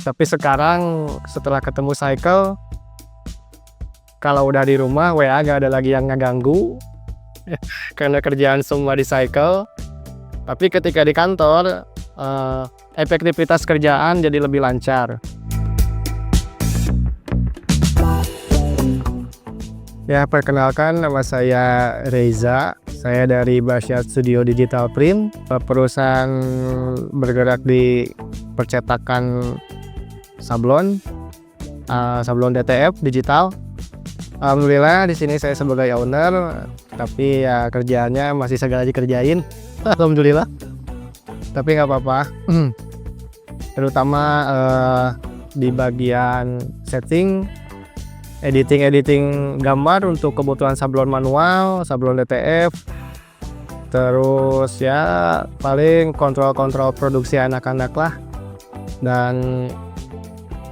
Tapi sekarang setelah ketemu Cycle, kalau udah di rumah WA gak ada lagi yang ngeganggu karena kerjaan semua di Cycle. Tapi ketika di kantor, efektivitas kerjaan jadi lebih lancar. Ya, perkenalkan, nama saya Reza. Saya dari Basyat Studio Digital Print, perusahaan bergerak di percetakan sablon DTF digital. Alhamdulillah di sini saya sebagai owner, tapi ya kerjaannya masih segala dikerjain. Alhamdulillah. Tapi nggak apa-apa. Terutama di bagian setting, editing gambar untuk kebutuhan sablon manual, sablon DTF. Terus ya paling kontrol produksi anak-anak lah. Dan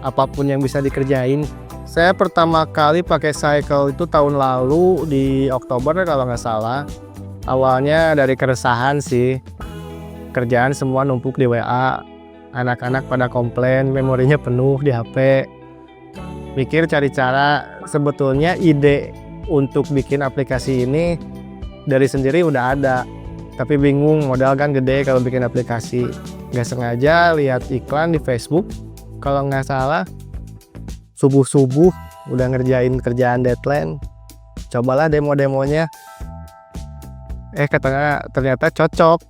apapun yang bisa dikerjain. Saya pertama kali pakai Cycle itu tahun lalu di Oktober kalau nggak salah. Awalnya dari keresahan sih. Kerjaan semua numpuk di WA. Anak-anak pada komplain memorinya penuh di HP. Mikir cari cara, sebetulnya ide untuk bikin aplikasi ini dari sendiri udah ada, tapi bingung, modal kan gede kalau bikin aplikasi. Nggak sengaja lihat iklan di Facebook, kalau nggak salah subuh-subuh udah ngerjain kerjaan deadline. Cobalah demo-demonya, ternyata cocok,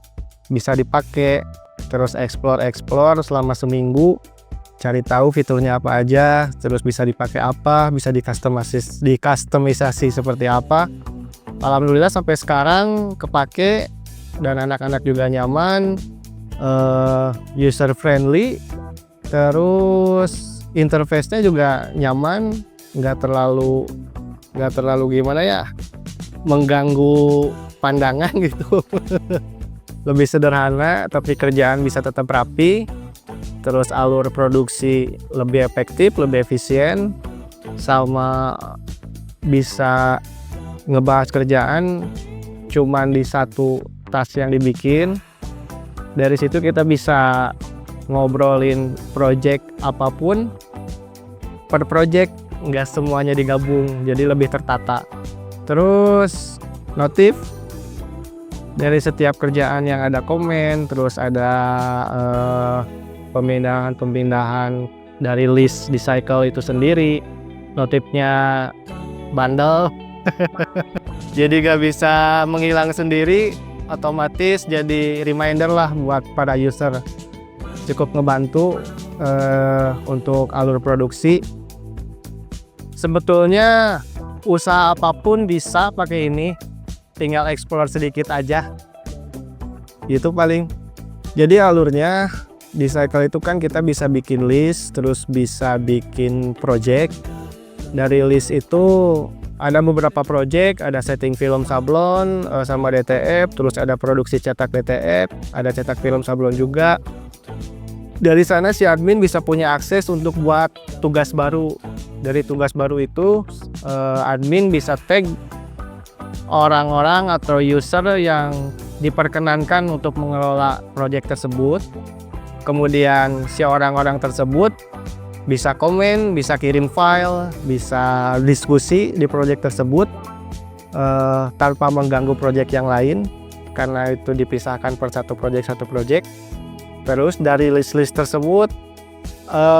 bisa dipakai. Terus explore selama seminggu, cari tahu fiturnya apa aja, terus bisa dipakai apa, bisa dikustomisasi seperti apa. Alhamdulillah sampai sekarang kepake dan anak-anak juga nyaman, user friendly, terus interface-nya juga nyaman, nggak terlalu gimana ya, mengganggu pandangan gitu. Lebih sederhana tapi kerjaan bisa tetap rapi. Terus alur produksi lebih efektif, lebih efisien, sama bisa ngebahas kerjaan cuman di satu task yang dibikin. Dari situ kita bisa ngobrolin project apapun per project, nggak semuanya digabung, jadi lebih tertata. Terus notif dari setiap kerjaan yang ada komen, terus ada pemindahan dari list di Cycle itu sendiri. Notifnya bandel jadi gak bisa menghilang sendiri, otomatis jadi reminder lah buat para user. Cukup ngebantu untuk alur produksi. Sebetulnya usaha apapun bisa pakai ini, tinggal explore sedikit aja itu paling. Jadi alurnya di Cycle itu kan kita bisa bikin list, terus bisa bikin project. Dari list itu ada beberapa project, ada setting film sablon sama DTF, terus ada produksi cetak DTF, ada cetak film sablon juga. Dari sana si admin bisa punya akses untuk buat tugas baru. Dari tugas baru itu admin bisa tag orang-orang atau user yang diperkenankan untuk mengelola project tersebut. Kemudian si orang-orang tersebut bisa komen, bisa kirim file, bisa diskusi di project tersebut tanpa mengganggu project yang lain, karena itu dipisahkan per satu project. Terus dari list-list tersebut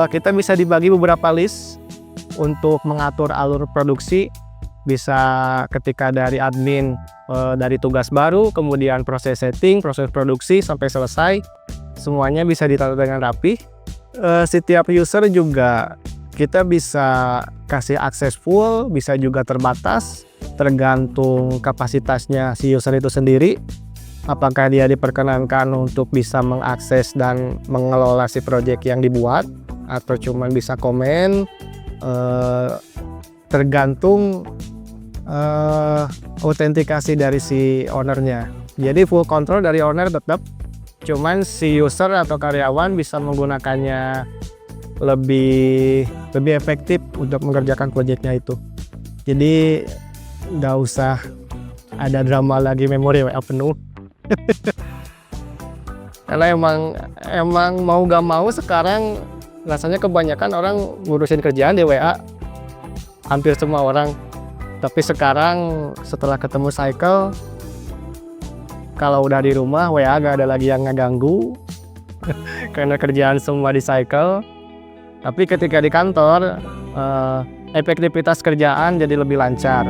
kita bisa dibagi beberapa list untuk mengatur alur produksi. Bisa ketika dari admin dari tugas baru, kemudian proses setting, proses produksi sampai selesai, semuanya bisa ditata dengan rapi. Setiap user juga kita bisa kasih akses full, bisa juga terbatas, tergantung kapasitasnya si user itu sendiri. Apakah dia diperkenankan untuk bisa mengakses dan mengelola si project yang dibuat, atau cuma bisa komen. Tergantung autentikasi dari si ownernya. Jadi full control dari owner tetap, cuman si user atau karyawan bisa menggunakannya lebih efektif untuk mengerjakan proyeknya itu. Jadi nggak usah ada drama lagi memori WA penuh. Karena emang mau gak mau sekarang rasanya kebanyakan orang ngurusin kerjaan di WA, hampir semua orang. Tapi sekarang setelah ketemu Cycle, kalau udah di rumah WA gak ada lagi yang ngeganggu karena kerjaan semua di Cycle. Tapi ketika di kantor, efektivitas kerjaan jadi lebih lancar.